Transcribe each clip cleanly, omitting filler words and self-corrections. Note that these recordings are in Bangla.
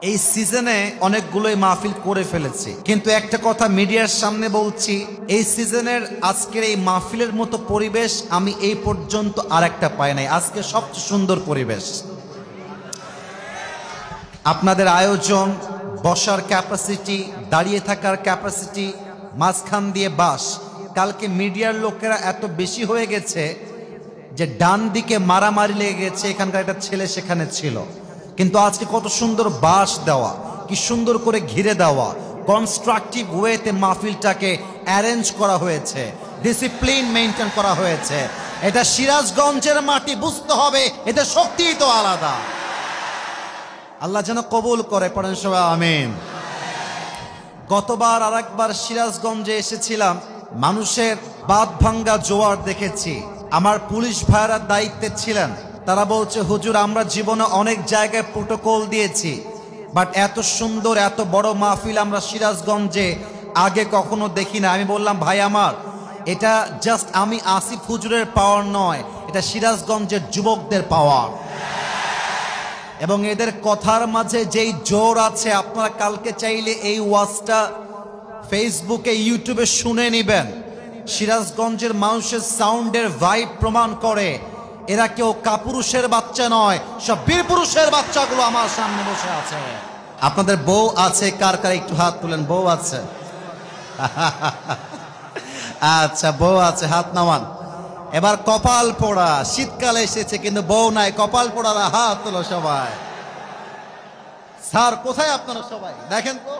এই সিজনে অনেকগুলোই মাহফিল করে ফেলেছি, কিন্তু একটা কথা মিডিয়ার সামনে বলছি, এই সিজনের আজকের এই মাহফিলের মতো পরিবেশ আমি এই পর্যন্ত আর একটা পাই নাই। আজকে সবচেয়ে সুন্দর পরিবেশ, আপনাদের আয়োজন, বসার ক্যাপাসিটি, দাঁড়িয়ে থাকার ক্যাপাসিটি, মাঝখান দিয়ে বাস। কালকে মিডিয়ার লোকেরা এত বেশি হয়ে গেছে যে ডান দিকে মারামারি লেগে গেছে, এখানকার একটা ছেলে সেখানে ছিল, কিন্তু আজকে কত সুন্দর বাস দেওয়া, কি সুন্দর করে ঘিরে দেওয়া, কনস্ট্রাকটিভ ওয়েতে মাহফিলটাকে অ্যারেঞ্জ করা হয়েছে, ডিসিপ্লিন মেনটেন করা হয়েছে। এটা সিরাজগঞ্জের মাটি, বুঝতে হবে এটা শক্তিই তো আলাদা। আল্লাহ যেন কবুল করে, পড়েন সবাই আমিন। গতবার আর একবার সিরাজগঞ্জে এসেছিলাম, মানুষের বাঁধ ভাঙ্গা জোয়ার দেখেছি। আমার পুলিশ ভাইরা দায়িত্বে ছিলেন, তারা বলছে হুজুর আমরা জীবনে অনেক জায়গায় প্রোটোকল দিয়েছি, বাট এত সুন্দর এত বড় মাহফিল আমরা সিরাজগঞ্জে আগে কখনো দেখি না। আমি বললাম ভাই আমার, এটা জাস্ট আমি আসিফ হুজুরের পাওয়ার নয়, এটা সিরাজগঞ্জের যুবকদের পাওয়ার, এবং এদের কথার মাঝে যেই জোর আছে। আপনারা কালকে চাইলে এই ওয়াজটা ফেসবুকে ইউটিউবে শুনে নেবেন। সিরাজগঞ্জের মানুষের সাউন্ডের ভাইব প্রমাণ করে এরা কেউ কাপুরুষের বাচ্চা নয়, সব বীর পুরুষের বাচ্চাগুলো আমার সামনে বসে আছে। আপনাদের বউ আছে কার কার একটু হাত তুলেন, বউ আছে? আচ্ছা বউ আছে, হাত নামান। এবার কপাল পোড়া, শীতকালে এসেছে কিন্তু বউ নাই, কপাল পোড়ারা হাত তোলো সবাই। স্যার কোথায় আপনারা সবাই? দেখেন তো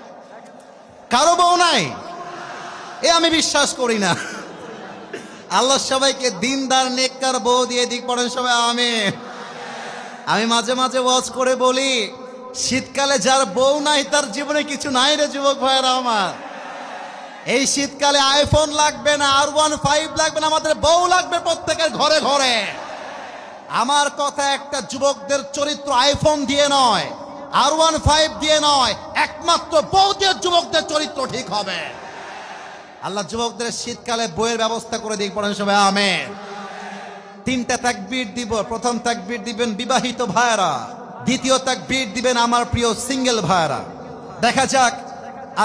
কারো বউ নাই, এ আমি বিশ্বাস করি না। আল্লাহ সবাইকে দিনদার নেককার বউ দিয়ে দিক, পড়েন সবাই আমিন। আমি মাঝে মাঝে ওয়াজ করে বলি, শীতকালে যার বউ নাই তার জীবনে কিছু নাই রে যুবক ভাইয়েরা আমার। এই শীতকালে আইফোন লাগবে না, R15 লাগবে না, আমাদের বউ লাগবে প্রত্যেকের ঘরে ঘরে। আমার কথা, একটা যুবকদের চরিত্র আইফোন দিয়ে নয়, R15 দিয়ে নয়, একমাত্র বউ দিয়ে যুবকদের চরিত্র ঠিক হবে। আল্লাহ যুবকদের শীতকালে বইয়ের ব্যবস্থা করে দিক, পড়েন সবাই আমিন। 3টা তাকবীর দিব। প্রথম তাকবীর দিবেন বিবাহিত ভাইরা, দ্বিতীয় তাকবীর দিবেন আমার প্রিয় সিঙ্গেল ভাইরা। দেখা যাক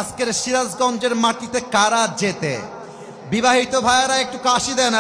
আজকের সিরাজগঞ্জের মাটিতে কারা জেতে। বিবাহিত ভাইরা একটু কাশি দেন।